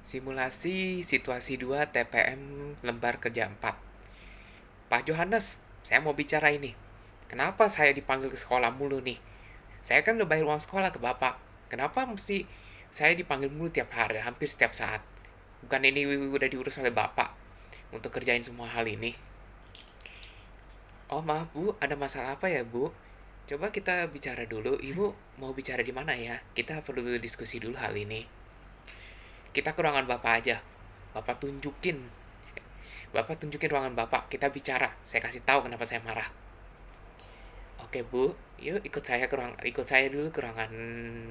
Simulasi situasi 2 TPM lembar kerja 4. Pak Johannes, saya mau bicara ini. Kenapa saya dipanggil ke sekolah mulu nih? Saya kan udah bayar uang sekolah ke Bapak. Kenapa mesti saya dipanggil mulu tiap hari, hampir setiap saat? Bukan ini udah diurus oleh Bapak untuk kerjain semua hal ini? Oh maaf Bu, ada masalah apa ya Bu? Coba kita bicara dulu. Ibu mau bicara di mana ya? Kita perlu diskusi dulu hal ini. Kita ke ruangan Bapak aja. Bapak tunjukin Bapak tunjukin ruangan Bapak, kita bicara. Saya kasih tahu kenapa saya marah. Oke Bu, yuk ikut saya dulu ke ruangan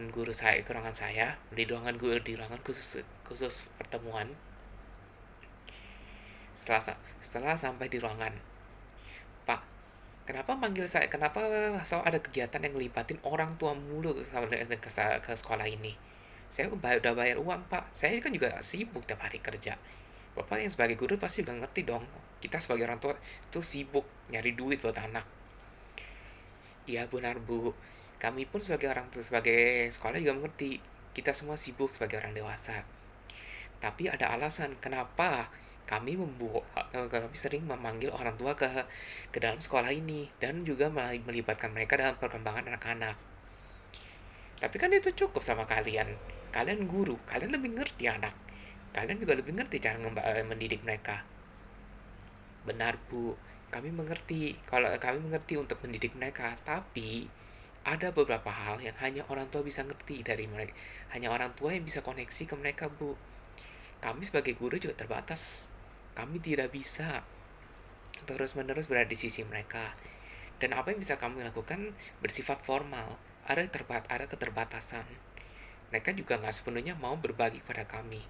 guru saya, ke ruangan saya, di ruangan khusus khusus pertemuan. Setelah sampai di ruangan, Pak, kenapa manggil saya? Kenapa selalu ada kegiatan yang ngelibatin orang tua mulu ke sekolah ini? Saya udah bayar uang Pak. Saya kan juga sibuk tiap hari kerja. Bapak yang sebagai guru pasti udah ngerti dong. Kita sebagai orang tua itu sibuk nyari duit buat anak. Iya benar Bu. Kami pun sebagai orang tua, sebagai sekolah juga mengerti. Kita semua sibuk sebagai orang dewasa. Tapi ada alasan kenapa kami sering memanggil orang tua ke dalam sekolah ini dan juga melibatkan mereka dalam perkembangan anak-anak. Tapi kan itu cukup sama kalian. Kalian guru, kalian lebih ngerti anak. Kalian juga lebih ngerti cara mendidik mereka. Benar, Bu. Kami mengerti untuk mendidik mereka, tapi ada beberapa hal yang hanya orang tua bisa ngerti dari mereka. Hanya orang tua yang bisa koneksi ke mereka, Bu. Kami sebagai guru juga terbatas. Kami tidak bisa terus-menerus berada di sisi mereka. Dan apa yang bisa kami lakukan bersifat formal. Ada keterbatasan. Mereka juga nggak sepenuhnya mau berbagi kepada kami.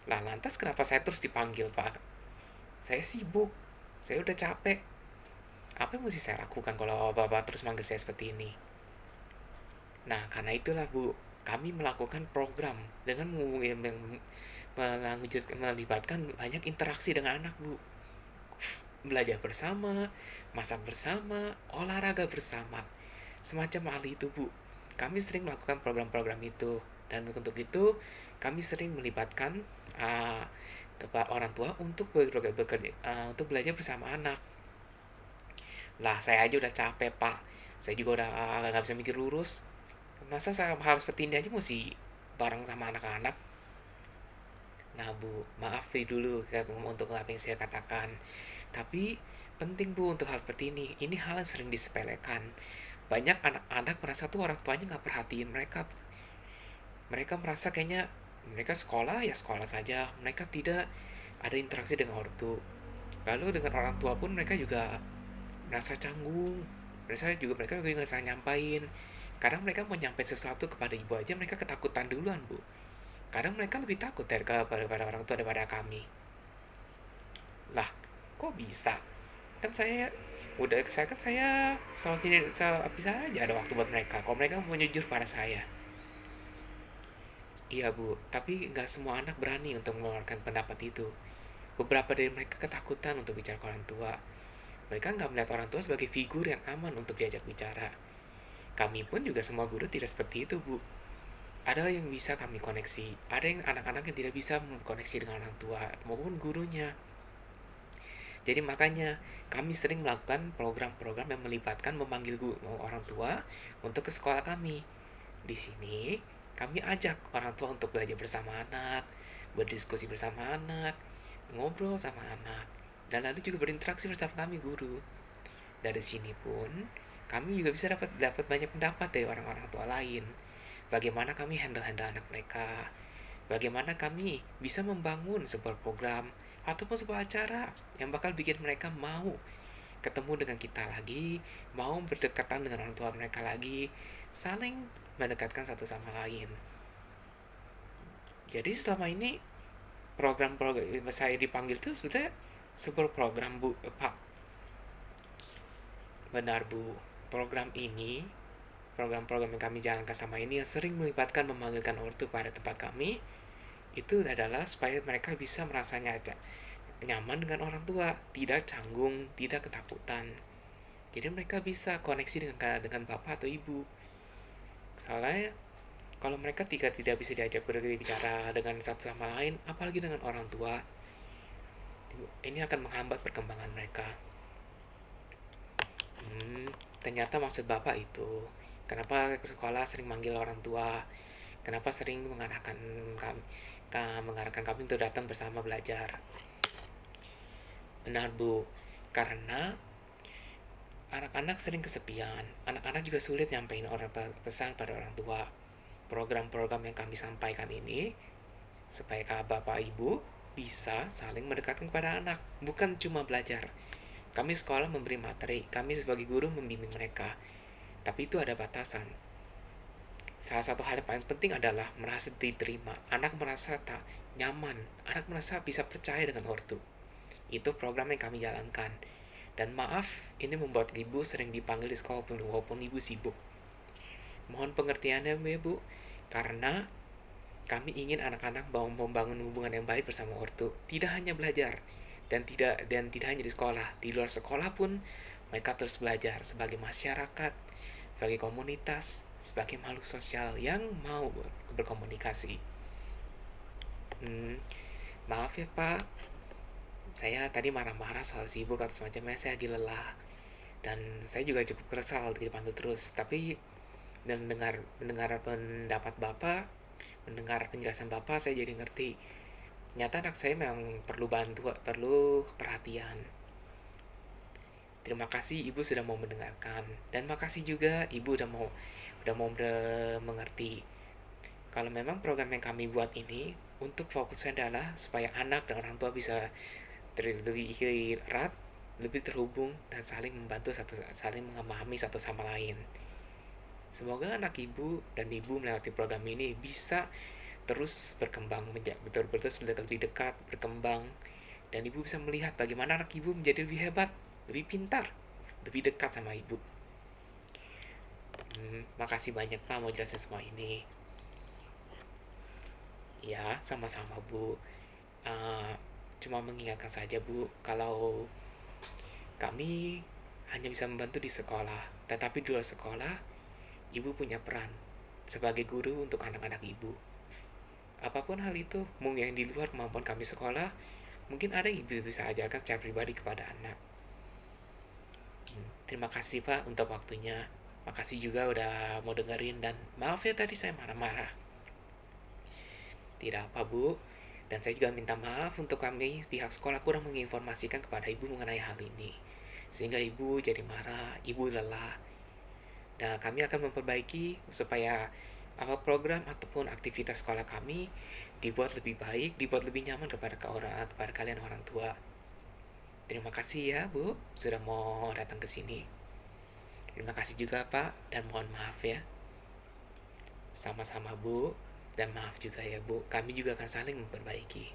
Lah, lantas kenapa saya terus dipanggil, Pak? Saya sibuk. Saya udah capek. Apa yang mesti saya lakukan kalau Bapak terus manggil saya seperti ini? Nah, karena itulah Bu, kami melakukan program dengan melibatkan banyak interaksi dengan anak Bu. Belajar bersama, masak bersama, olahraga bersama. Semacam hal itu Bu. Kami sering melakukan program-program itu. Dan untuk itu, kami sering melibatkan uh, orang tua untuk untuk belajar bersama anak. Lah, saya aja udah capek, Pak. Saya juga udah nggak bisa mikir lurus. Masa saya hal seperti ini aja mesti bareng sama anak-anak? Nah, Bu, maaf dulu untuk apa yang saya katakan. Tapi penting, Bu, untuk hal seperti ini. Ini hal yang sering disepelekan. Banyak anak-anak merasa tuh orang tuanya nggak perhatiin mereka. Mereka merasa kayaknya mereka sekolah ya sekolah saja. Mereka tidak ada interaksi dengan orang tua. Lalu dengan orang tua pun mereka juga merasa canggung. Mereka juga nggak bisa nyampain. Kadang mereka mau nyampein sesuatu kepada ibu aja mereka ketakutan duluan Bu. Kadang mereka lebih takut daripada orang tua daripada kami. Lah, kok bisa? Kan saya selalu sini bisa aja ada waktu buat mereka. Kalau mereka mau jujur pada saya. Iya Bu, tapi nggak semua anak berani untuk mengeluarkan pendapat itu. Beberapa dari mereka ketakutan untuk bicara ke orang tua. Mereka nggak melihat orang tua sebagai figur yang aman untuk diajak bicara. Kami pun juga semua guru tidak seperti itu, Bu. Ada yang bisa kami koneksi, ada yang anak-anak yang tidak bisa koneksi dengan orang tua maupun gurunya. Jadi makanya kami sering melakukan program-program yang melibatkan memanggil orang tua untuk ke sekolah kami. Di sini kami ajak orang tua untuk belajar bersama anak, berdiskusi bersama anak, ngobrol sama anak, dan lalu juga berinteraksi bersama kami guru. Dari sini pun kami juga bisa dapat dapat banyak pendapat dari orang-orang tua lain. Bagaimana kami handle anak mereka? Bagaimana kami bisa membangun sebuah program ataupun sebuah acara yang bakal bikin mereka mau ketemu dengan kita lagi, mau berdekatan dengan orang tua mereka lagi, saling mendekatkan satu sama lain. Jadi selama ini program-program saya dipanggil tuh sebetulnya sebuah program Bu, Pak. Benar Bu, program-program yang kami jalankan sama ini yang sering melibatkan memanggilkan ortu pada tempat kami, itu adalah supaya mereka bisa merasa nyaman dengan orang tua, tidak canggung, tidak ketakutan. Jadi mereka bisa koneksi dengan bapak atau ibu. Soalnya Kalau mereka tidak bisa diajak berbicara dengan satu sama lain, apalagi dengan orang tua, ini akan menghambat perkembangan mereka. Ternyata maksud Bapak itu. Kenapa sekolah sering manggil orang tua? Kenapa sering mengarahkan kami untuk datang bersama belajar? Benar, Bu. Karena anak-anak sering kesepian. Anak-anak juga sulit nyampein pesan pada orang tua. Program-program yang kami sampaikan ini supaya Bapak Ibu bisa saling mendekatkan kepada anak, bukan cuma belajar. Kami sekolah memberi materi, kami sebagai guru membimbing mereka. Tapi itu ada batasan. Salah satu hal yang paling penting adalah merasa diterima. Anak merasa tak nyaman, anak merasa bisa percaya dengan ortu. Itu program yang kami jalankan. Dan maaf, ini membuat ibu sering dipanggil di sekolah walaupun ibu sibuk. Mohon pengertiannya ya Bu, karena kami ingin anak-anak membangun hubungan yang baik bersama ortu, tidak hanya belajar dan tidak hanya di sekolah, di luar sekolah pun mereka terus belajar sebagai masyarakat, sebagai komunitas, sebagai makhluk sosial yang mau berkomunikasi. Maaf ya Pak, saya tadi marah-marah soal sibuk atau semacamnya, saya lagi lelah dan saya juga cukup kesal dipanggil terus. Tapi mendengar pendapat Bapak, mendengar penjelasan Bapak, saya jadi ngerti. Ternyata anak saya memang perlu perlu perhatian. Terima kasih Ibu sudah mau mendengarkan, dan makasih juga Ibu udah mau mengerti. Kalau memang program yang kami buat ini untuk fokusnya adalah supaya anak dan orang tua bisa lebih erat, lebih terhubung dan saling memahami satu sama lain. Semoga anak ibu dan ibu melewati program ini bisa terus berkembang, terus lebih dekat, berkembang, dan ibu bisa melihat bagaimana anak ibu menjadi lebih hebat, lebih pintar, lebih dekat sama ibu. Makasih banyak Pak mau jelasin semua ini. Ya, sama-sama Bu. Cuma mengingatkan saja Bu, kalau kami hanya bisa membantu di sekolah, tetapi di luar sekolah, ibu punya peran sebagai guru untuk anak-anak ibu. Apapun hal itu, mungkin yang di luar kemampuan kami sekolah, mungkin ada yang ibu bisa ajarkan secara pribadi kepada anak. Terima kasih Pak untuk waktunya. Makasih juga udah mau dengerin, dan maaf ya tadi saya marah-marah. Tidak apa Bu, dan saya juga minta maaf untuk kami pihak sekolah kurang menginformasikan kepada ibu mengenai hal ini, sehingga ibu jadi marah, ibu lelah. Dan kami akan memperbaiki supaya apa program ataupun aktivitas sekolah kami dibuat lebih baik, dibuat lebih nyaman kepada kalian orang tua. Terima kasih ya Bu sudah mau datang ke sini. Terima kasih juga Pak, dan mohon maaf ya. Sama-sama Bu, dan maaf juga ya Bu, kami juga akan saling memperbaiki.